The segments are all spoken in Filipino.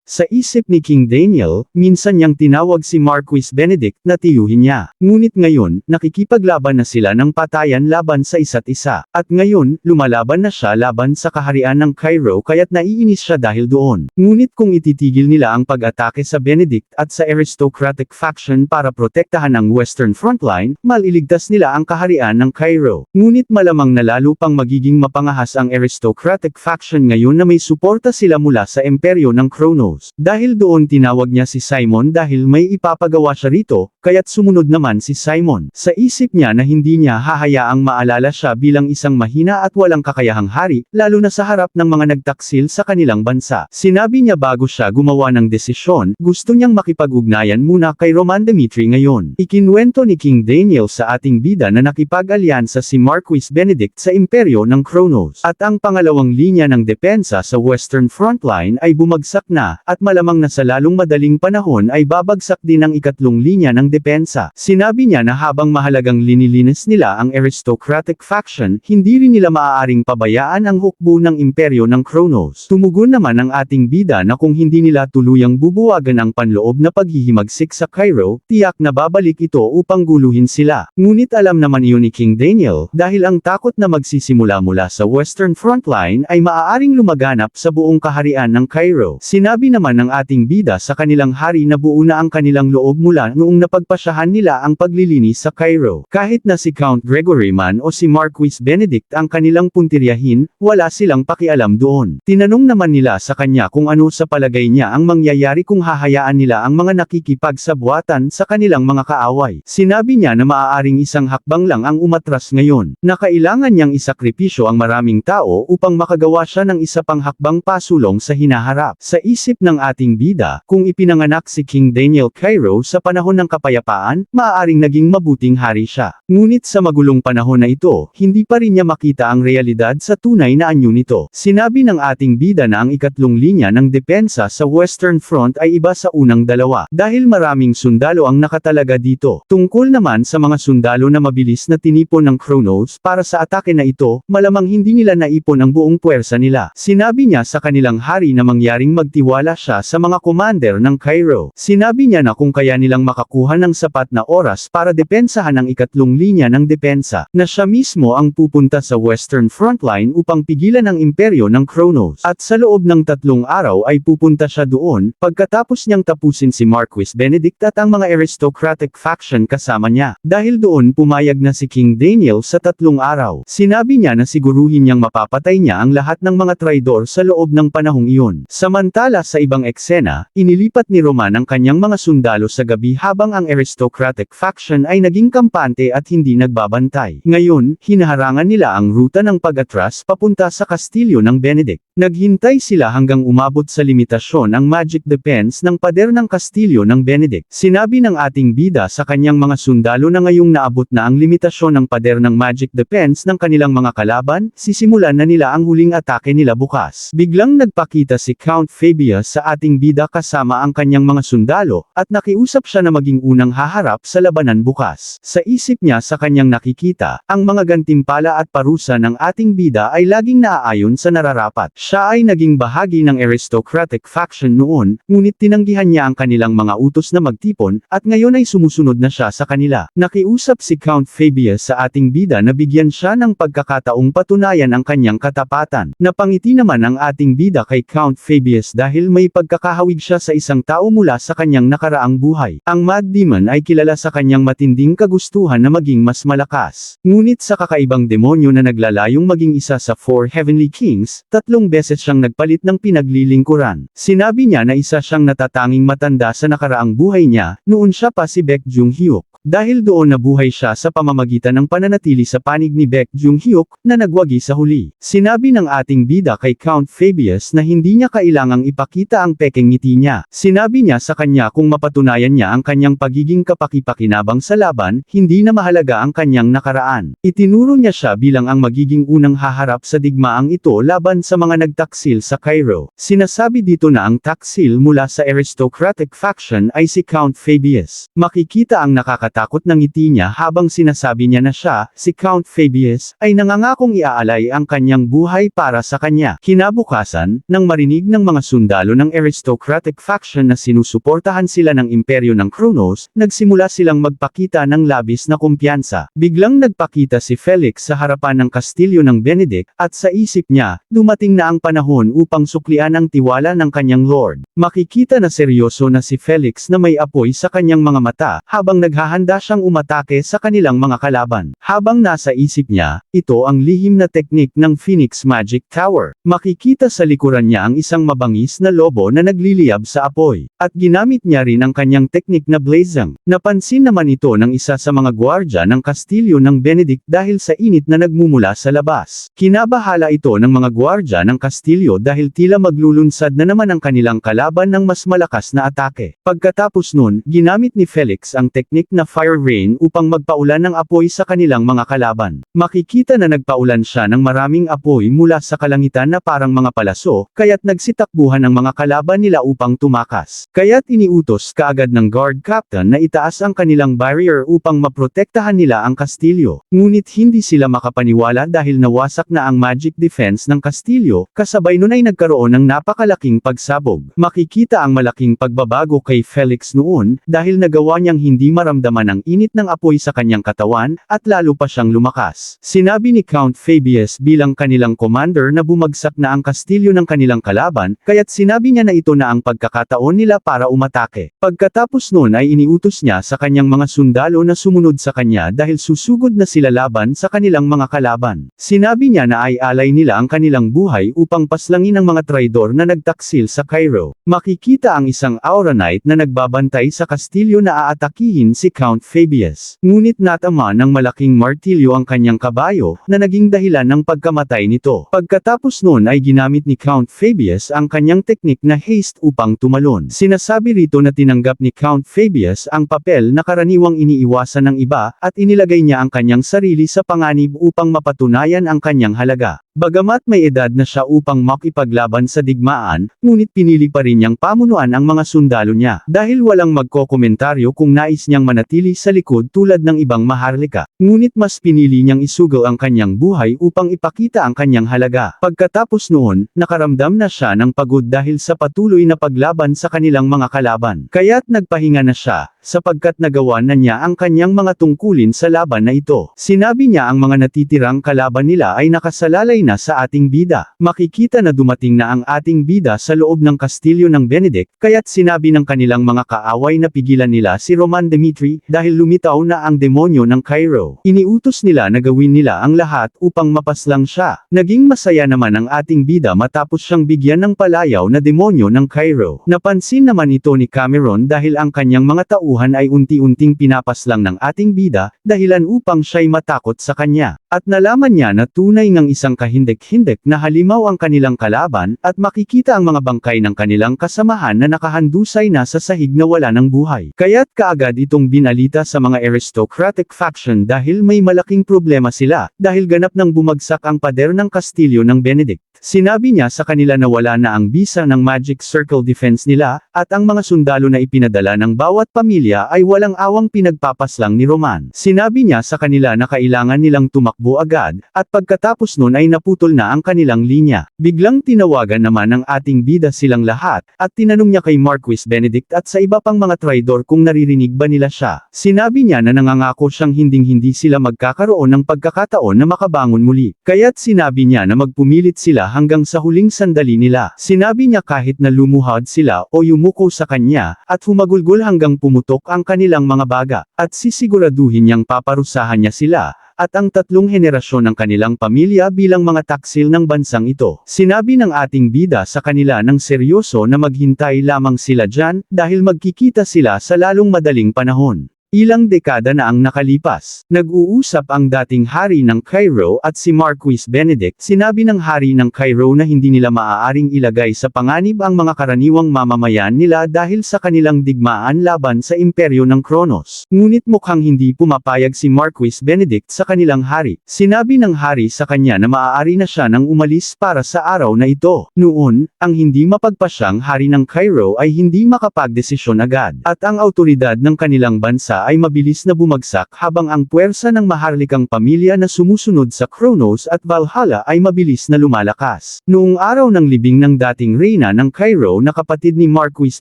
Sa isip ni King Daniel, minsan niyang tinawag si Marquis Benedict na tiyuhin niya. Ngunit ngayon, nakikipaglaban na sila ng patayan laban sa isa't isa. At ngayon, lumalaban na siya laban sa kaharian ng Cairo kaya't naiinis siya dahil doon. Ngunit kung ititigil nila ang pag-atake sa Benedict at sa aristocratic faction para protektahan ang Western Frontline, maliligtas nila ang kaharian ng Cairo. Ngunit malamang na lalo pang magiging mapangahas ang aristocratic faction ngayon na may suporta sila mula sa imperyo ng Kronos. Dahil doon tinawag niya si Simon dahil may ipapagawa siya rito, kaya't sumunod naman si Simon. Sa isip niya na hindi niya hahayaang maalala siya bilang isang mahina at walang kakayahang hari, lalo na sa harap ng mga nagtaksil sa kanilang bansa. Sinabi niya bago siya gumawa ng desisyon, gusto niyang makipag-ugnayan muna kay Roman Dimitri ngayon. Ikinwento ni King Daniel sa ating bida na nakipag-alyansa si Marquis Benedict sa imperyo ng Kronos. At ang pangalawang linya ng depensa sa Western Frontline ay bumagsak na, at malamang na sa lalong madaling panahon ay babagsak din ang ikatlong linya ng depensa. Sinabi niya na habang mahalagang linilinis nila ang aristocratic faction, hindi rin nila maaaring pabayaan ang hukbo ng imperyo ng Kronos. Tumugon naman ang ating bida na kung hindi nila tuluyang bubuwagan ang panloob na paghihimagsik sa Cairo, tiyak na babalik ito upang guluhin sila. Ngunit alam naman iyon ni King Daniel, dahil ang takot na magsisimula mula sa Western Frontline ay maaaring lumaganap sa buong kaharian ng Cairo. Sinabi naman ng ating bida sa kanilang hari na buo na ang kanilang loob mula noong napagpasyahan nila ang paglilinis sa Cairo. Kahit na si Count Gregory man o si Marquis Benedict ang kanilang puntiryahin, wala silang pakialam doon. Tinanong naman nila sa kanya kung ano sa palagay niya ang mangyayari kung hahayaan nila ang mga nakikipagsabwatan sa kanilang mga kaaway. Sinabi niya na maaaring isang hakbang lang ang umatras ngayon, na kailangan niyang isakripisyo ang maraming tao upang makagawa siya ng isa pang hakbang pasulong sa hinaharap. Sa isip ng ating bida, kung ipinanganak si King Daniel Cairo sa panahon ng kapayapaan, maaaring naging mabuting hari siya. Ngunit sa magulong panahon na ito, hindi pa rin niya makita ang realidad sa tunay na anyo nito. Sinabi ng ating bida na ang ikatlong linya ng depensa sa Western Front ay iba sa unang dalawa, dahil maraming sundalo ang nakatalaga dito. Tungkol naman sa mga sundalo na mabilis na tinipon ng Kronos para sa atake na ito, malamang hindi nila naipon ang buong puwersa nila. Sinabi niya sa kanilang hari na mangyaring magtiwala siya sa mga commander ng Cairo. Sinabi niya na kung kaya nilang makakuha ng sapat na oras para depensahan ang ikatlong linya ng depensa, na siya mismo ang pupunta sa Western Frontline upang pigilan ang imperyo ng Kronos. At sa loob ng 3 araw ay pupunta siya doon, pagkatapos niyang tapusin si Marquis Benedict at ang mga aristocratic faction kasama niya. Dahil doon pumayag na si King Daniel sa 3 araw. Sinabi niya na siguruhin niyang mapapatay niya ang lahat ng mga traidor sa loob ng panahong iyon. Samantala sa ibang eksena, inilipat ni Roman ang kanyang mga sundalo sa gabi habang ang aristocratic faction ay naging kampante at hindi nagbabantay. Ngayon, hinaharangan nila ang ruta ng pag-atras papunta sa kastilyo ng Benedict. Naghintay sila hanggang umabot sa limitasyon ang magic defense ng pader ng kastilyo ng Benedict. Sinabi ng ating bida sa kanyang mga sundalo na ngayong naabot na ang limitasyon ng pader ng magic defense ng kanilang mga kalaban, sisimulan na nila ang huling atake nila bukas. Biglang nagpakita si Count Fabius sa ating bida kasama ang kanyang mga sundalo, at nakiusap siya na maging unang haharap sa labanan bukas. Sa isip niya sa kanyang nakikita, ang mga gantimpala at parusa ng ating bida ay laging naaayon sa nararapat. Siya ay naging bahagi ng aristocratic faction noon, ngunit tinanggihan niya ang kanilang mga utos na magtipon, at ngayon ay sumusunod na siya sa kanila. Nakiusap si Count Fabius sa ating bida na bigyan siya ng pagkakataong patunayan ang kanyang katapatan. Napangiti naman ang ating bida kay Count Fabius dahil may pagkakahawig siya sa isang tao mula sa kanyang nakaraang buhay. Ang Mad Demon ay kilala sa kanyang matinding kagustuhan na maging mas malakas. Ngunit sa kakaibang demonyo na naglalayong maging isa sa 4 Heavenly Kings, 3 beses siyang nagpalit ng pinaglilingkuran. Sinabi niya na isa siyang natatanging matanda sa nakaraang buhay niya, noon siya pa si Baek Jung-hyuk. Dahil doon nabuhay siya sa pamamagitan ng pananatili sa panig ni Baek Jung-hyuk, na nagwagi sa huli. Sinabi ng ating bida kay Count Fabius na hindi niya kailangang ipakita ang pekeng ngiti niya. Sinabi niya sa kanya kung mapatunayan niya ang kanyang pagiging kapakipakinabang sa laban, hindi na mahalaga ang kanyang nakaraan. Itinuro niya siya bilang ang magiging unang haharap sa digmaang ito laban sa mga nagtaksil sa Cairo. Sinasabi dito na ang taksil mula sa aristocratic faction ay si Count Fabius. Makikita ang nakakatakot takot na ngiti niya habang sinasabi niya na siya, si Count Fabius, ay nangangakong iaalay ang kanyang buhay para sa kanya. Kinabukasan, nang marinig ng mga sundalo ng aristocratic faction na sinusuportahan sila ng imperyo ng Kronos, nagsimula silang magpakita ng labis na kumpiyansa. Biglang nagpakita si Felix sa harapan ng kastilyo ng Benedict, at sa isip niya, dumating na ang panahon upang suklian ang tiwala ng kanyang lord. Makikita na seryoso na si Felix na may apoy sa kanyang mga mata, habang naghahanda siyang umatake sa kanilang mga kalaban. Habang nasa isip niya, ito ang lihim na teknik ng Phoenix Magic Tower. Makikita sa likuran niya ang isang mabangis na lobo na nagliliyab sa apoy. At ginamit niya rin ang kanyang teknik na blazing. Napansin naman ito ng isa sa mga gwardya ng kastilyo ng Benedict dahil sa init na nagmumula sa labas. Kinabahala ito ng mga gwardya ng kastilyo dahil tila maglulunsad na naman ang kanilang kalaban ng mas malakas na atake. Pagkatapos nun, ginamit ni Felix ang teknik na fire rain upang magpaulan ng apoy sa kanilang mga kalaban. Makikita na nagpaulan siya ng maraming apoy mula sa kalangitan na parang mga palaso, kaya't nagsitakbuhan ang mga kalaban nila upang tumakas. Kaya't iniutos kaagad ng guard captain na itaas ang kanilang barrier upang maprotektahan nila ang kastilyo. Ngunit hindi sila makapaniwala dahil nawasak na ang magic defense ng kastilyo, kasabay nun ay nagkaroon ng napakalaking pagsabog. Makikita ang malaking pagbabago kay Felix noon, dahil nagawa niyang hindi maramdaman ang init ng apoy sa kanyang katawan, at lalo pa siyang lumakas. Sinabi ni Count Fabius bilang kanilang commander na bumagsak na ang kastilyo ng kanilang kalaban, kaya't sinabi niya na ito na ang pagkakataon nila para umatake. Pagkatapos nun ay iniutos niya sa kanyang mga sundalo na sumunod sa kanya dahil susugod na sila laban sa kanilang mga kalaban. Sinabi niya na ay alay nila ang kanilang buhay upang paslangin ang mga traidor na nagtaksil sa Cairo. Makikita ang isang Aura Knight na nagbabantay sa kastilyo na aatakihin si Count Fabius. Ngunit natama ng malaking martilyo ang kanyang kabayo, na naging dahilan ng pagkamatay nito. Pagkatapos nun ay ginamit ni Count Fabius ang kanyang teknik na haste upang tumalon. Sinasabi rito na tinanggap ni Count Fabius ang papel na karaniwang iniiwasan ng iba, at inilagay niya ang kanyang sarili sa panganib upang mapatunayan ang kanyang halaga. Bagamat may edad na siya upang makipaglaban sa digmaan, ngunit pinili pa rin niyang pamunuan ang mga sundalo niya, dahil walang magkokomentaryo kung nais niyang manatili sa likod tulad ng ibang maharlika. Ngunit mas pinili niyang isugal ang kanyang buhay upang ipakita ang kanyang halaga. Pagkatapos noon, nakaramdam na siya ng pagod dahil sa patuloy na paglaban sa kanilang mga kalaban. Kaya't nagpahinga na siya, sapagkat nagawa na niya ang kanyang mga tungkulin sa laban na ito. Sinabi niya ang mga natitirang kalaban nila ay nakasalalay na sa ating bida. Makikita na dumating na ang ating bida sa loob ng kastilyo ng Benedict, kaya't sinabi ng kanilang mga kaaway na pigilan nila si Roman Dimitri, dahil lumitaw na ang demonyo ng Cairo. Iniutos nila na gawin nila ang lahat upang mapaslang siya. Naging masaya naman ang ating bida matapos siyang bigyan ng palayaw na demonyo ng Cairo. Napansin naman ito ni Cameron dahil ang kanyang mga tauhan ay unti-unting pinapaslang ng ating bida, dahilan upang siya'y matakot sa kanya. At nalaman niya na tunay ngang isang kahindik-hindik na halimaw ang kanilang kalaban, at makikita ang mga bangkay ng kanilang kasamahan na nakahandusay na sa sahig na wala ng buhay. Kaya't kaagad itong binalita sa mga aristocratic faction dahil may malaking problema sila, dahil ganap nang bumagsak ang pader ng kastilyo ng Benedict. Sinabi niya sa kanila na wala na ang bisa ng Magic Circle defense nila, at ang mga sundalo na ipinadala ng bawat pamilya ay walang awang pinagpapaslang ni Roman. Sinabi niya sa kanila na kailangan nilang tumakbo agad, at pagkatapos nun ay naputol na ang kanilang linya. Biglang tinawagan naman ng ating bida silang lahat, at tinanong niya kay Marquis Benedict at sa iba pang mga traidor kung naririnig ba nila siya. Sinabi niya na nangangako siyang hinding-hindi sila magkakaroon ng pagkakataon na makabangon muli. Kaya't sinabi niya na magpumilit sila hanggang sa huling sandali nila. Sinabi niya kahit na lumuhad sila o yumuko sa kanya, at humagulgol hanggang pumutok ang kanilang mga baga, at sisiguraduhin niyang paparusahan niya sila, at ang tatlong henerasyon ng kanilang pamilya bilang mga taksil ng bansang ito. Sinabi ng ating bida sa kanila ng seryoso na maghintay lamang sila dyan, dahil magkikita sila sa lalong madaling panahon. Ilang dekada na ang nakalipas. Nag-uusap ang dating hari ng Cairo at si Marquis Benedict. Sinabi ng hari ng Cairo na hindi nila maaaring ilagay sa panganib ang mga karaniwang mamamayan nila dahil sa kanilang digmaan laban sa imperyo ng Kronos. Ngunit mukhang hindi pumapayag si Marquis Benedict sa kanilang hari. Sinabi ng hari sa kanya na maaari na siya nang umalis para sa araw na ito. Noon, ang hindi mapagpasyang hari ng Cairo ay hindi makapagdesisyon agad. At ang autoridad ng kanilang bansa ay mabilis na bumagsak habang ang puwersa ng maharlikang pamilya na sumusunod sa Kronos at Valhalla ay mabilis na lumalakas. Noong araw ng libing ng dating reyna ng Cairo na kapatid ni Marquis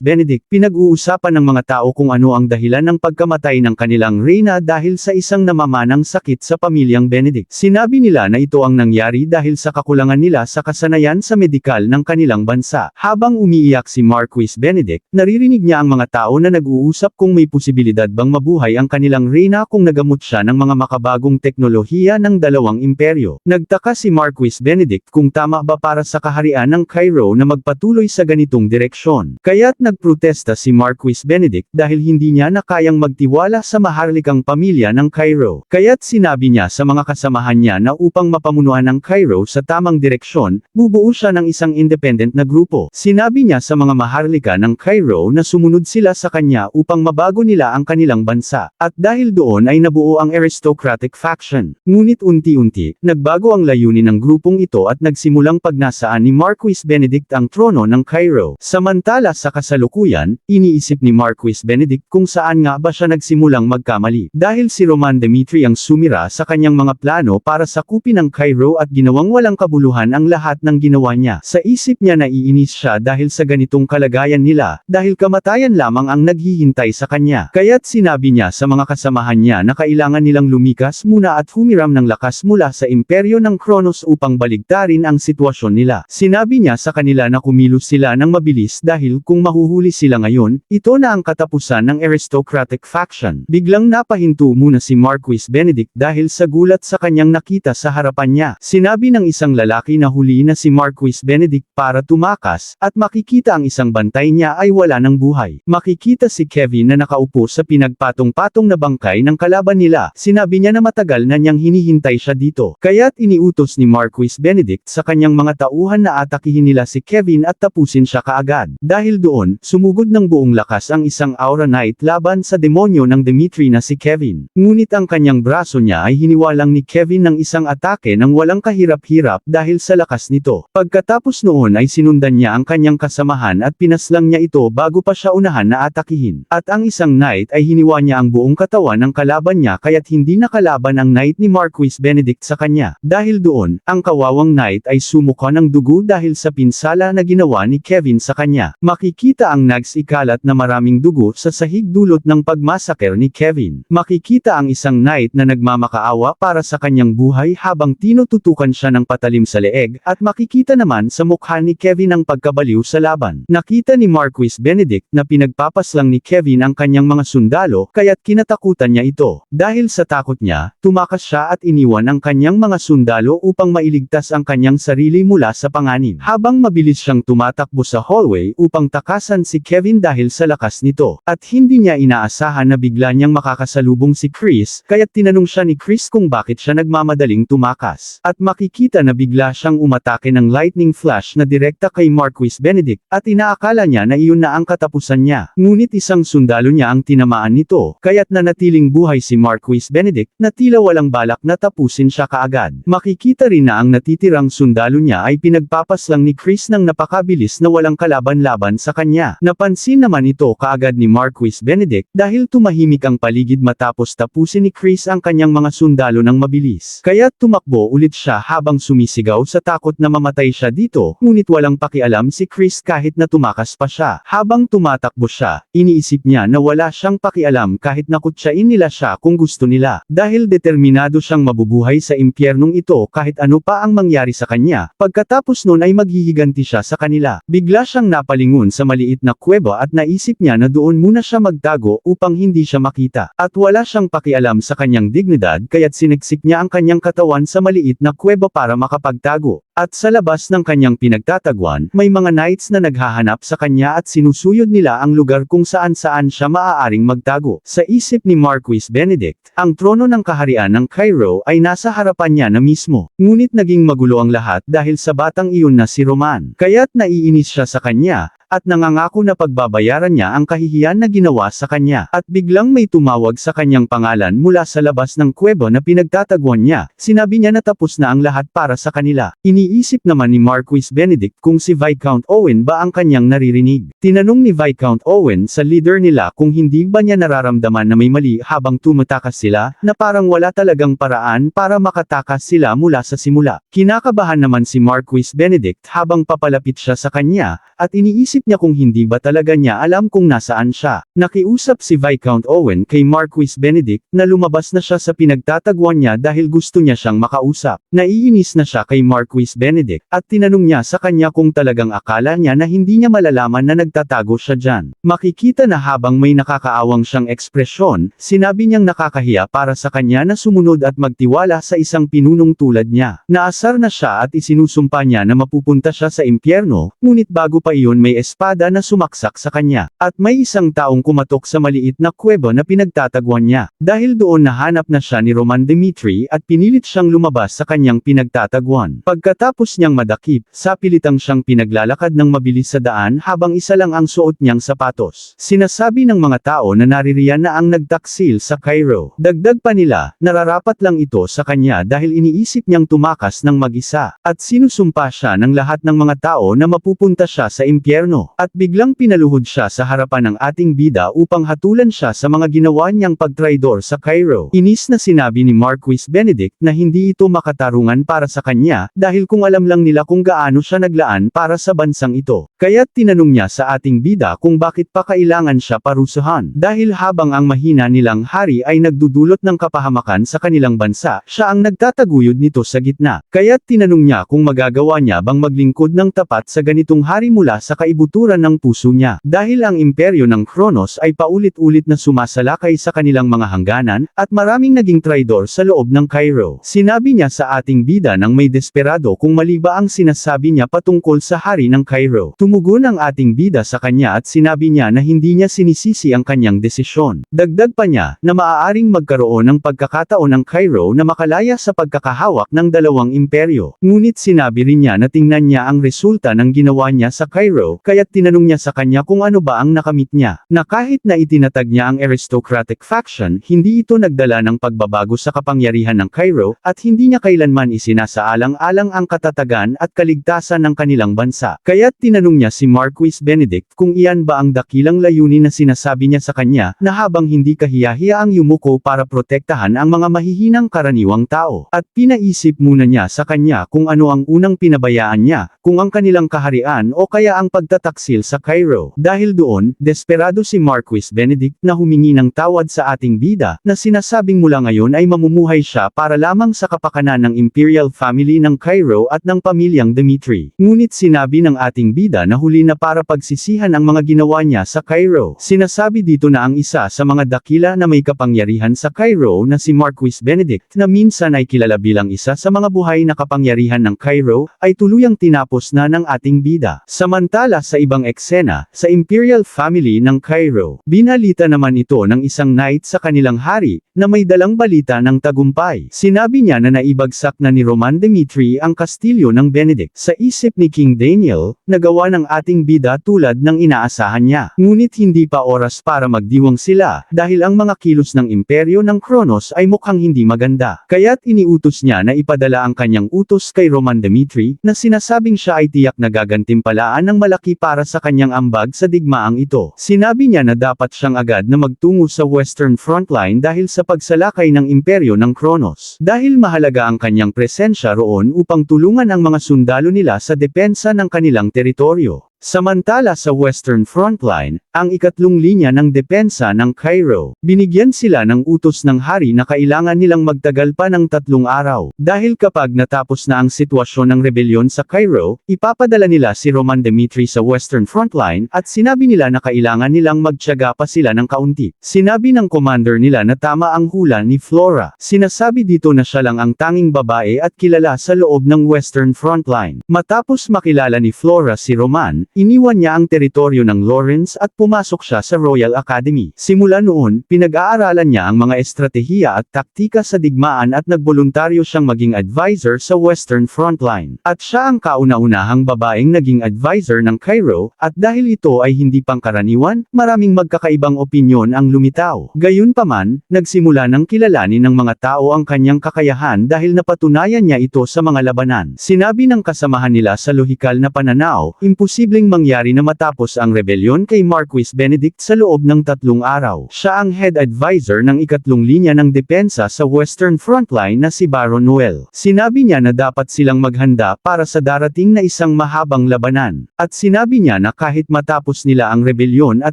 Benedict, pinag-uusapan ng mga tao kung ano ang dahilan ng pagkamatay ng kanilang reyna dahil sa isang namamanang sakit sa pamilyang Benedict. Sinabi nila na ito ang nangyari dahil sa kakulangan nila sa kasanayan sa medikal ng kanilang bansa. Habang umiiyak si Marquis Benedict, naririnig niya ang mga tao na nag-uusap kung may posibilidad bang mabuhay ang kanilang reyna kung nagamot siya ng mga makabagong teknolohiya ng dalawang imperyo. Nagtaka si Marquis Benedict kung tama ba para sa kaharian ng Cairo na magpatuloy sa ganitong direksyon. Kaya't nagprotesta si Marquis Benedict dahil hindi niya na kayang magtiwala sa maharlikang pamilya ng Cairo. Kaya't sinabi niya sa mga kasamahan niya na upang mapamunuan ang Cairo sa tamang direksyon, bubuo siya ng isang independent na grupo. Sinabi niya sa mga maharlika ng Cairo na sumunod sila sa kanya upang mabago nila ang kanilang bansa, at dahil doon ay nabuo ang aristocratic faction. Ngunit unti-unti, nagbago ang layunin ng grupong ito at nagsimulang pagnasaan ni Marquis Benedict ang trono ng Cairo. Samantala sa kasalukuyan, iniisip ni Marquis Benedict kung saan nga ba siya nagsimulang magkamali. Dahil si Roman Demetri ang sumira sa kanyang mga plano para sakupin ang Cairo at ginawang walang kabuluhan ang lahat ng ginawa niya. Sa isip niya naiinis siya dahil sa ganitong kalagayan nila, dahil kamatayan lamang ang naghihintay sa kanya. Kaya't sinabi niya sa mga kasamahan niya na kailangan nilang lumikas muna at humiram ng lakas mula sa imperyo ng Kronos upang baligtarin ang sitwasyon nila. Sinabi niya sa kanila na kumilos sila ng mabilis dahil kung mahuhuli sila ngayon, ito na ang katapusan ng aristocratic faction. Biglang napahinto muna si Marquis Benedict dahil sa gulat sa kanyang nakita sa harapan niya. Sinabi ng isang lalaki na huli na si Marquis Benedict para tumakas, at makikita ang isang bantay niya ay wala ng buhay. Makikita si Kevin na nakaupo sa pinagpatong-patong na bangkay ng kalaban nila. Sinabi niya na matagal na niyang hinihintay siya dito. Kaya't iniutos ni Marquis Benedict sa kanyang mga tauhan na atakihin nila si Kevin at tapusin siya kaagad. Dahil doon, sumugod ng buong lakas ang isang Aura Knight laban sa demonyo ng Demetri na si Kevin. Ngunit ang kanyang braso niya ay hiniwalang ni Kevin ng isang atake ng walang kahirap-hirap dahil sa lakas nito. Pagkatapos noon ay sinundan niya ang kanyang kasamahan at pinaslang niya ito bago pa siya unahan na atakihin. At ang isang knight ay hiniwa niya ang buong katawan ng kalaban niya kaya't hindi nakalaban ang knight ni Marquis Benedict sa kanya. Dahil doon, ang kawawang knight ay sumuka ng dugo dahil sa pinsala na ginawa ni Kevin sa kanya. Makikita ang nagsikalat na maraming dugo sa sahig dulot ng pagmasaker ni Kevin. Makikita ang isang knight na nagmamakaawa para sa kanyang buhay habang tinututukan siya ng patalim sa leeg, at makikita naman sa mukha ni Kevin ang pagkabaliw sa laban. Nakita ni Marquis Benedict na pinagpapaslang ni Kevin ang kanyang mga sundalo, kaya't kinatakutan niya ito. Dahil sa takot niya, tumakas siya at iniwan ang kanyang mga sundalo upang mailigtas ang kanyang sarili mula sa panganib. Habang mabilis siyang tumatakbo sa hallway upang takasan si Kevin dahil sa lakas nito, at hindi niya inaasahan na bigla niyang makakasalubong si Chris, kaya't tinanong siya ni Chris kung bakit siya nagmamadaling tumakas. At makikita na bigla siyang umatake ng lightning flash na direkta kay Marquis Benedict, at inaakala niya na iyon na ang katapusan niya. Ngunit isang sundalo niya ang tinamaan nito, kaya't nanatiling buhay si Marquis Benedict, na tila walang balak na tapusin siya kaagad. Makikita rin na ang natitirang sundalo niya ay pinagpapaslang ni Chris ng napakabilis na walang kalaban-laban sa kanya. Napansin naman ito kaagad ni Marquis Benedict dahil tumahimik ang paligid matapos tapusin ni Chris ang kanyang mga sundalo ng mabilis. Kaya't tumakbo ulit siya habang sumisigaw sa takot na mamatay siya dito, ngunit walang pakialam si Chris kahit na tumakas pa siya. Habang tumatakbo siya, iniisip niya na wala siyang pakialam kahit nakutsain nila siya kung gusto nila. Dahil determinado siyang mabubuhay sa impyernong ito kahit ano pa ang mangyari sa kanya, pagkatapos nun ay maghihiganti siya sa kanila. Bigla siyang napalingon sa maliit na kuweba at naisip niya na doon muna siya magtago upang hindi siya makita. At wala siyang pakialam sa kanyang dignidad kaya't siniksik niya ang kanyang katawan sa maliit na kuweba para makapagtago. At sa labas ng kanyang pinagtatagwan, may mga knights na naghahanap sa kanya at sinusuyod nila ang lugar kung saan-saan siya maaaring magtago. Sa isip ni Marquis Benedict, ang trono ng kaharian ng Cairo ay nasa harapan niya na mismo. Ngunit naging magulo ang lahat dahil sa batang iyon na si Roman. Kaya't naiinis siya sa kanya, at nangangako na pagbabayaran niya ang kahihiyan na ginawa sa kanya. At biglang may tumawag sa kanyang pangalan mula sa labas ng kuweba na pinagtatagwan niya. Sinabi niya na tapos na ang lahat para sa kanila. Iniisip naman ni Marquis Benedict kung si Viscount Owen ba ang kanyang naririnig. Tinanong ni Viscount Owen sa leader nila kung hindi ba niya nararamdaman na may mali habang tumatakas sila, na parang wala talagang paraan para makatakas sila mula sa simula. Kinakabahan naman si Marquis Benedict habang papalapit siya sa kanya, at iniisip niya kung hindi ba talaga niya alam kung nasaan siya. Nakiusap si Viscount Owen kay Marquis Benedict na lumabas na siya sa pinagtatagwan niya dahil gusto niya siyang makausap. Naiinis na siya kay Marquis Benedict, at tinanong niya sa kanya kung talagang akala niya na hindi niya malalaman na nagtatago siya dyan. Makikita na habang may nakakaawang siyang ekspresyon, sinabi niyang nakakahiya para sa kanya na sumunod at magtiwala sa isang pinunong tulad niya. Naasar na siya at isinusumpa niya na mapupunta siya sa impyerno, ngunit bago pa iyon may espada na sumaksak sa kanya, at may isang taong kumatok sa maliit na kuweba na pinagtatagwan niya. Dahil doon nahanap na siya ni Roman Dimitri at pinilit siyang lumabas sa kanyang pinagtatagwan. Pagkatapos niyang madakip, sapilitang siyang pinaglalakad ng mabilis sa daan habang isa lang ang suot niyang sapatos. Sinasabi ng mga tao na naririyan na ang nagtaksil sa Cairo. Dagdag pa nila, nararapat lang ito sa kanya dahil iniisip niyang tumakas ng mag-isa, at sinusumpa siya ng lahat ng mga tao na mapupunta siya sa impyerno. At biglang pinaluhod siya sa harapan ng ating bida upang hatulan siya sa mga ginawa niyang pagtraidor sa Cairo. Inis na sinabi ni Marquis Benedict na hindi ito makatarungan para sa kanya, dahil kung alam lang nila kung gaano siya naglaan para sa bansang ito. Kaya't tinanong niya sa ating bida kung bakit pa kailangan siya parusahan. Dahil habang ang mahina nilang hari ay nagdudulot ng kapahamakan sa kanilang bansa, siya ang nagtataguyod nito sa gitna. Kaya't tinanong niya kung magagawa niya bang maglingkod ng tapat sa ganitong hari mula sa kaibuturan ng puso niya. Dahil ang imperyo ng Kronos ay paulit-ulit na sumasalakay sa kanilang mga hangganan, at maraming naging traidor sa loob ng Cairo. Sinabi niya sa ating bida nang may desperado kung mali ba ang sinasabi niya patungkol sa hari ng Cairo. Tumugon ang ating bida sa kanya at sinabi niya na hindi niya sinisisi ang kanyang desisyon. Dagdag pa niya, na maaaring magkaroon ng pagkakataon ng Cairo na makalaya sa pagkakahawak ng dalawang imperyo. Ngunit sinabi rin niya na tingnan niya ang resulta ng ginawa niya sa Cairo, kaya't tinanong niya sa kanya kung ano ba ang nakamit niya. Na kahit na itinatag niya ang aristocratic faction, hindi ito nagdala ng pagbabago sa kapangyarihan ng Cairo, at hindi niya kailanman isinasaalang-alang ang katatagan at kaligtasan ng kanilang bansa. Kaya't tinanong niya si Marquis Benedict kung iyan ba ang dakilang layunin na sinasabi niya sa kanya, na habang hindi kahiyahiya ang yumuko para protektahan ang mga mahihinang karaniwang tao. At pinaisip muna niya sa kanya kung ano ang unang pinabayaan niya, kung ang kanilang kaharian o kaya ang pagtataksil sa Cairo. Dahil doon, desperado si Marquis Benedict na humingi ng tawad sa ating bida, na sinasabing mula ngayon ay mamumuhay siya para lamang sa kapakanan ng imperial family ng Cairo at ng pamilyang Dimitri. Ngunit sinabi ng ating bida na huli na para pagsisihan ang mga ginawa niya sa Cairo. Sinasabi dito na ang isa sa mga dakila na may kapangyarihan sa Cairo na si Marquis Benedict, na minsan ay kilala bilang isa sa mga buhay na kapangyarihan ng Cairo, ay tuluyang tinapos na ng ating bida. Samantala sa ibang eksena, sa imperial family ng Cairo, binalita naman ito ng isang knight sa kanilang hari, na may dalang balita ng tagumpay. Sinabi niya na naibagsak na ni Roman Dimitri ang kastilyo ng Benedict. Sa isip ni King Daniel, nagawa ng ating bida tulad ng inaasahan niya. Ngunit hindi pa oras para magdiwang sila, dahil ang mga kilos ng imperyo ng Kronos ay mukhang hindi maganda. Kaya't iniutos niya na ipadala ang kanyang utos kay Roman Dimitri, na sinasabing siya ay tiyak na gagantimpalaan ng malaki para sa kanyang ambag sa digmaang ito. Sinabi niya na dapat siyang agad na magtungo sa Western Frontline dahil sa pagsalakay ng imperyo ng Kronos. Dahil mahalaga ang kanyang presensya roon upang tulungan ang mga sundalo nila sa depensa ng kanilang teritoryo. Samantala sa Western Frontline, ang ikatlong linya ng depensa ng Cairo, binigyan sila ng utos ng hari na kailangan nilang magtagal pa ng 3 araw. Dahil kapag natapos na ang sitwasyon ng rebelyon sa Cairo, ipapadala nila si Roman Dimitri sa Western Frontline, at sinabi nila na kailangan nilang magtiyaga pa sila ng kaunti. Sinabi ng commander nila na tama ang hula ni Flora. Sinasabi dito na siya lang ang tanging babae at kilala sa loob ng Western Frontline. Matapos makilala ni Flora si Roman, iniwan niya ang teritoryo ng Lawrence at pumasok siya sa Royal Academy. Simula noon, pinag-aaralan niya ang mga estratehiya at taktika sa digmaan at nagboluntaryo siyang maging advisor sa Western Frontline. At siya ang kauna-unahang babaeng naging advisor ng Cairo, at dahil ito ay hindi pangkaraniwan, maraming magkakaibang opinyon ang lumitaw. Gayunpaman, nagsimula ng kilalanin ng mga tao ang kanyang kakayahan dahil napatunayan niya ito sa mga labanan. Sinabi ng kasamahan nila sa lohikal na pananaw, imposibleng mangyari na matapos ang rebelyon kay Marquis Benedict sa loob ng 3 araw. Siya ang head advisor ng ikatlong linya ng depensa sa Western Frontline na si Baron Noel. Sinabi niya na dapat silang maghanda para sa darating na isang mahabang labanan. At sinabi niya na kahit matapos nila ang rebelyon at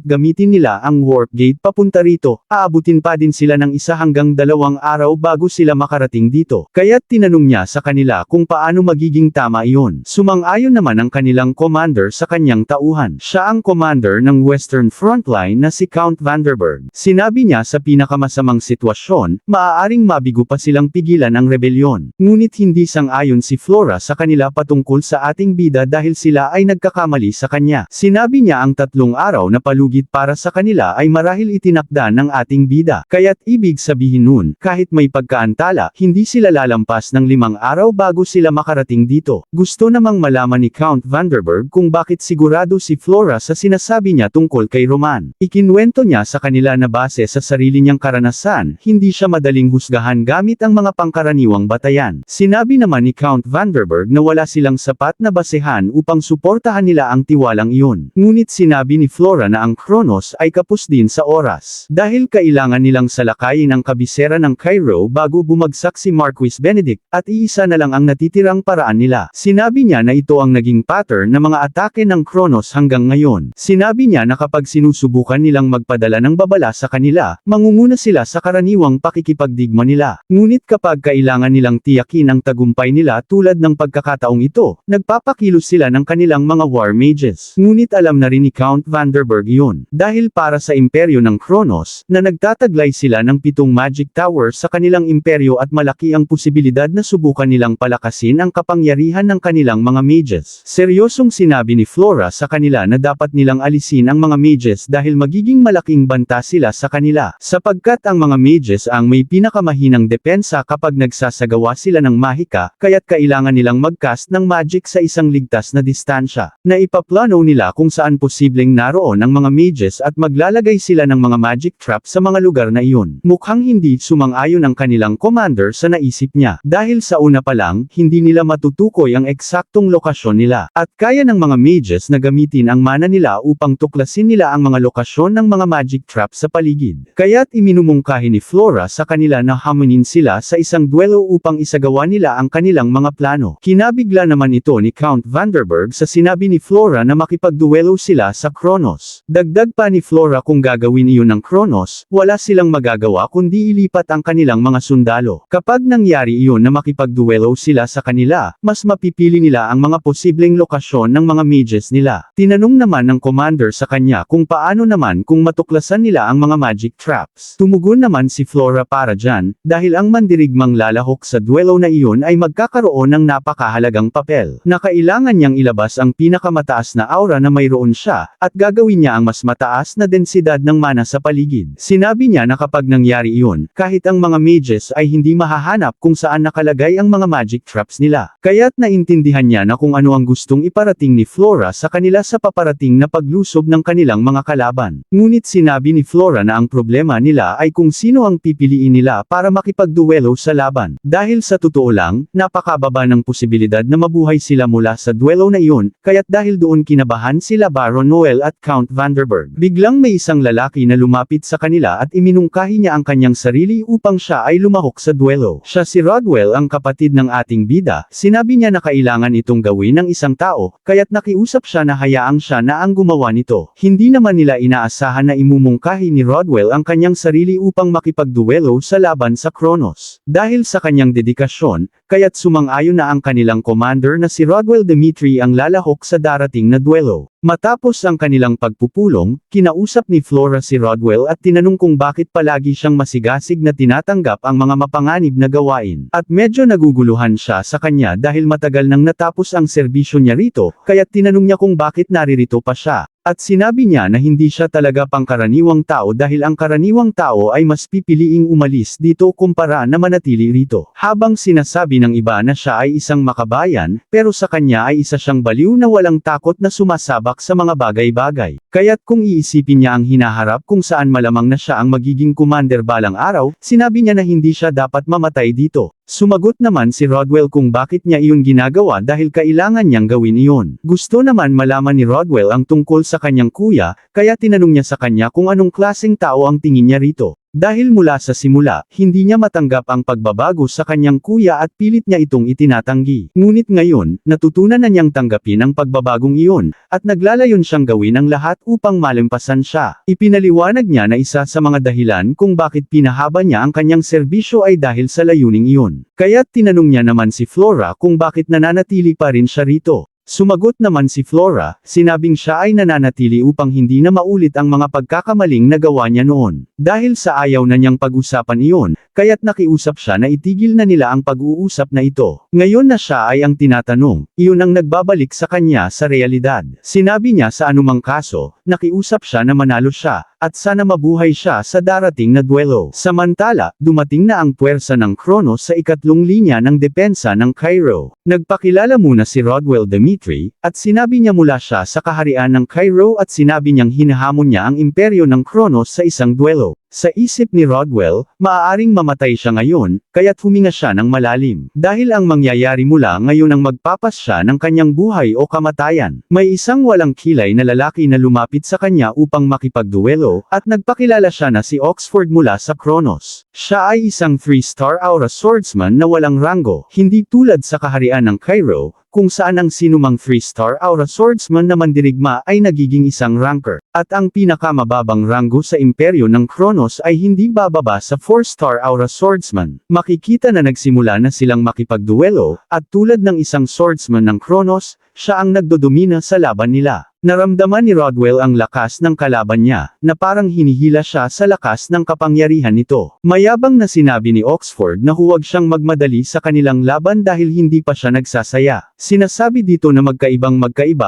gamitin nila ang warp gate papunta rito, aabutin pa din sila ng 1 hanggang 2 araw bago sila makarating dito. Kaya't tinanong niya sa kanila kung paano magiging tama iyon. Sumang-ayon naman ang kanilang commander sa kanyang tauhan. Siya ang commander ng Western Frontline na si Count Vanderburg. Sinabi niya sa pinakamasamang sitwasyon, maaaring mabigo pa silang pigilan ang rebelyon. Ngunit hindi sang-ayon si Flora sa kanila patungkol sa ating bida dahil sila ay nagkakamali sa kanya. Sinabi niya ang 3 araw na palugit para sa kanila ay marahil itinakda ng ating bida. Kaya't ibig sabihin nun, kahit may pagkaantala, hindi sila lalampas ng 5 araw bago sila makarating dito. Gusto namang malaman ni Count Vanderburg kung bakit sigurado si Flora sa sinasabi niya tungkol kay Roman. Ikinwento niya sa kanila na base sa sarili niyang karanasan, hindi siya madaling husgahan gamit ang mga pangkaraniwang batayan. Sinabi naman ni Count Vanderburg na wala silang sapat na basehan upang suportahan nila ang tiwalang iyon. Ngunit sinabi ni Flora na ang Kronos ay kapos din sa oras. Dahil kailangan nilang salakayin ang kabisera ng Cairo bago bumagsak si Marquis Benedict, at iisa na lang ang natitirang paraan nila. Sinabi niya na ito ang naging pattern ng mga atake ng Kronos hanggang ngayon. Sinabi niya na kapag sinusubukan nilang magpadala ng babala sa kanila, mangunguna sila sa karaniwang pakikipagdigma nila. Ngunit kapag kailangan nilang tiyakin ang tagumpay nila tulad ng pagkakataong ito, nagpapakilos sila ng kanilang mga war mages. Ngunit alam na rin ni Count Vanderburg iyon. Dahil para sa imperyo ng Kronos, na nagtataglay sila ng 7 magic tower sa kanilang imperyo at malaki ang posibilidad na subukan nilang palakasin ang kapangyarihan ng kanilang mga mages. Seryosong sinabi ni Flora sa kanila na dapat nilang alisin ang mga mages dahil magiging malaking banta sila sa kanila. Sapagkat ang mga mages ang may pinakamahinang depensa kapag nagsasagawa sila ng mahika, kaya't kailangan nilang mag-cast ng magic sa isang ligtas na distansya. Na ipaplano nila kung saan posibleng naroon ang mga mages at maglalagay sila ng mga magic trap sa mga lugar na iyon. Mukhang hindi sumang-ayon ang kanilang commander sa naisip niya. Dahil sa una pa lang, hindi nila matutukoy ang eksaktong lokasyon nila. At kaya ng mga mages na gamitin ang mana nila upang tuklasin nila ang mga lokasyon ng mga magic trap sa paligid. Kaya't iminumungkahi ni Flora sa kanila na hamunin sila sa isang duelo upang isagawa nila ang kanilang mga plano. Kinabigla naman ito ni Count Vanderburg sa sinabi ni Flora na makipagduelo sila sa Kronos. Dagdag pa ni Flora kung gagawin iyon ng Kronos, wala silang magagawa kundi ilipat ang kanilang mga sundalo. Kapag nangyari iyon na makipagduelo sila sa kanila, mas mapipili nila ang mga posibleng lokasyon ng mga mages nila. Tinanong naman ng commander sa kanya kung paano naman kung matuklasan nila ang mga magic traps. Tumugon naman si Flora para dyan, dahil ang mandirigmang lalahok sa duelo na iyon ay magkakaroon ng napakahalagang papel, na kailangan niyang ilabas ang pinakamataas na aura na mayroon siya, at gagawin niya ang mas mataas na densidad ng mana sa paligid. Sinabi niya na kapag nangyari iyon, kahit ang mga mages ay hindi mahahanap kung saan nakalagay ang mga magic traps nila. Kaya't naintindihan niya na kung ano ang gustong iparating ni Flora sa kanila sa paparating na paglusob ng kanilang mga kalaban. Ngunit sinabi ni Flora na ang problema nila ay kung sino ang pipiliin nila para makipagduelo sa laban. Dahil sa totoo lang, napakababa ng posibilidad na mabuhay sila mula sa duelo na iyon, kaya't dahil doon kinabahan sila Baron Noel at Count Vanderburg. Biglang may isang lalaki na lumapit sa kanila at iminungkahi niya ang kanyang sarili upang siya ay lumahok sa duelo. Siya si Rodwell, ang kapatid ng ating bida. Sinabi niya na kailangan itong gawin ng isang tao, kaya't nakiusap siya na hayaang siya na ang gumawa nito. Hindi naman nila inaasahan na imumungkahi ni Rodwell ang kanyang sarili upang makipagduelo sa laban sa Kronos. Dahil sa kanyang dedikasyon, kaya't sumang-ayon na ang kanilang commander na si Rodwell Dimitri ang lalahok sa darating na duelo. Matapos ang kanilang pagpupulong, kinausap ni Flora si Rodwell at tinanong kung bakit palagi siyang masigasig na tinatanggap ang mga mapanganib na gawain. At medyo naguguluhan siya sa kanya dahil matagal nang natapos ang serbisyo niya rito, kaya't tinanong niya kung bakit naririto pa siya. At sinabi niya na hindi siya talaga pangkaraniwang tao dahil ang karaniwang tao ay mas pipiliing umalis dito kumpara na manatili rito. Habang sinasabi ng iba na siya ay isang makabayan, pero sa kanya ay isa siyang baliw na walang takot na sumasabak sa mga bagay-bagay. Kaya't kung iisipin niya ang hinaharap kung saan malamang na siya ang magiging commander balang araw, sinabi niya na hindi siya dapat mamatay dito. Sumagot naman si Rodwell kung bakit niya iyon ginagawa dahil kailangan niyang gawin iyon. Gusto naman malaman ni Rodwell ang tungkol sa kanyang kuya, kaya tinanong niya sa kanya kung anong klaseng tao ang tingin niya rito. Dahil mula sa simula, hindi niya matanggap ang pagbabago sa kanyang kuya at pilit niya itong itinatanggi. Ngunit ngayon, natutunan na niyang tanggapin ang pagbabagong iyon, at naglalayon siyang gawin ang lahat upang malampasan siya. Ipinaliwanag niya na isa sa mga dahilan kung bakit pinahaba niya ang kanyang serbisyo ay dahil sa layuning iyon. Kaya't tinanong niya naman si Flora kung bakit nananatili pa rin siya rito. Sumagot naman si Flora, sinabing siya ay nananatili upang hindi na maulit ang mga pagkakamaling nagawa niya noon. Dahil sa ayaw na niyang pag-usapan iyon, kaya't nakiusap siya na itigil na nila ang pag-uusap na ito. Ngayon na siya ay ang tinatanong, iyon ang nagbabalik sa kanya sa realidad. Sinabi niya sa anumang kaso, nakiusap siya na manalo siya, at sana mabuhay siya sa darating na duelo. Samantala, dumating na ang puwersa ng Kronos sa ikatlong linya ng depensa ng Cairo. Nagpakilala muna si Rodwell Dimitri, at sinabi niya mula siya sa kaharian ng Cairo at sinabi niyang hinahamon niya ang imperyo ng Kronos sa isang duelo. Sa isip ni Rodwell, maaaring mamatay siya ngayon, kaya't huminga siya ng malalim. Dahil ang mangyayari mula ngayon ang magpapas siya ng kanyang buhay o kamatayan. May isang walang kilay na lalaki na lumapit sa kanya upang makipagduelo, at nagpakilala siya na si Oxford mula sa Kronos. Siya ay isang 3-star aura swordsman na walang ranggo, hindi tulad sa kaharian ng Cairo, kung saan ang sinumang 3-star aura swordsman na mandirigma ay nagiging isang ranker. At ang pinakamababang ranggo sa imperyo ng Kronos ay hindi bababa sa 4-star aura swordsman. Makikita na nagsimula na silang makipagduelo, at tulad ng isang swordsman ng Kronos, siya ang nagdodomina sa laban nila. Naramdaman ni Rodwell ang lakas ng kalaban niya, na parang hinihila siya sa lakas ng kapangyarihan nito. Mayabang na sinabi ni Oxford na huwag siyang magmadali sa kanilang laban dahil hindi pa siya nagsasaya. Sinasabi dito na magkaiba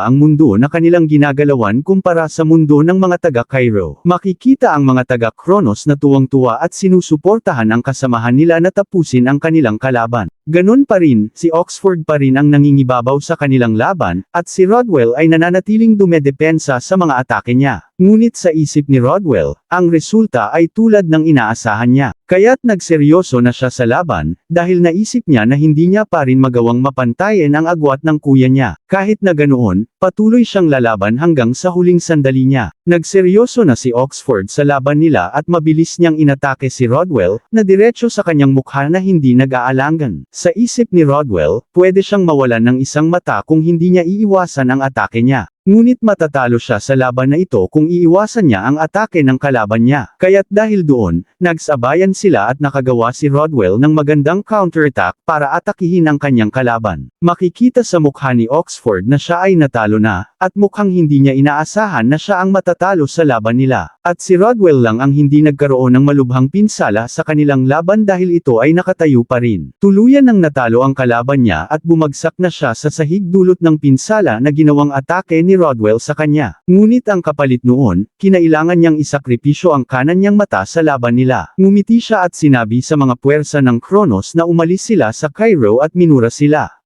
ang mundo na kanilang ginagalawan kumpara sa mundo ng mga taga-Cairo. Makikita ang mga taga-Kronos na tuwang-tuwa at sinusuportahan ang kasamahan nila na tapusin ang kanilang kalaban. Ganun pa rin, si Oxford pa rin ang nangingibabaw sa kanilang laban, at si Rodwell ay nananatiling dumedepensa sa mga atake niya. Ngunit sa isip ni Rodwell, ang resulta ay tulad ng inaasahan niya. Kaya't nagseryoso na siya sa laban, dahil naisip niya na hindi niya pa rin magawang mapantayan ang agwat ng kuya niya. Kahit na ganoon, patuloy siyang lalaban hanggang sa huling sandali niya. Nagseryoso na si Oxford sa laban nila at mabilis niyang inatake si Rodwell, na diretso sa kanyang mukha na hindi nag-aalangan. Sa isip ni Rodwell, pwede siyang mawalan ng isang mata kung hindi niya iiwasan ang atake niya. Ngunit matatalo siya sa laban na ito kung iiwasan niya ang atake ng kalaban niya. Kaya't dahil doon, nagsabayan sila at nakagawa si Rodwell ng magandang counterattack para atakihin ang kanyang kalaban. Makikita sa mukha ni Oxford na siya ay natalo na, at mukhang hindi niya inaasahan na siya ang matatalo sa laban nila. At si Rodwell lang ang hindi nagkaroon ng malubhang pinsala sa kanilang laban dahil ito ay nakatayo pa rin. Tuluyan nang natalo ang kalaban niya at bumagsak na siya sa sahig dulot ng pinsala na ginawang atake ni Rodwell sa kanya. Ngunit ang kapalit noon, kinailangan niyang isakripisyo ang kanan niyang mata sa laban nila. Ngumiti siya at sinabi sa mga puwersa ng Kronos na umalis sila sa Cairo at minura sila.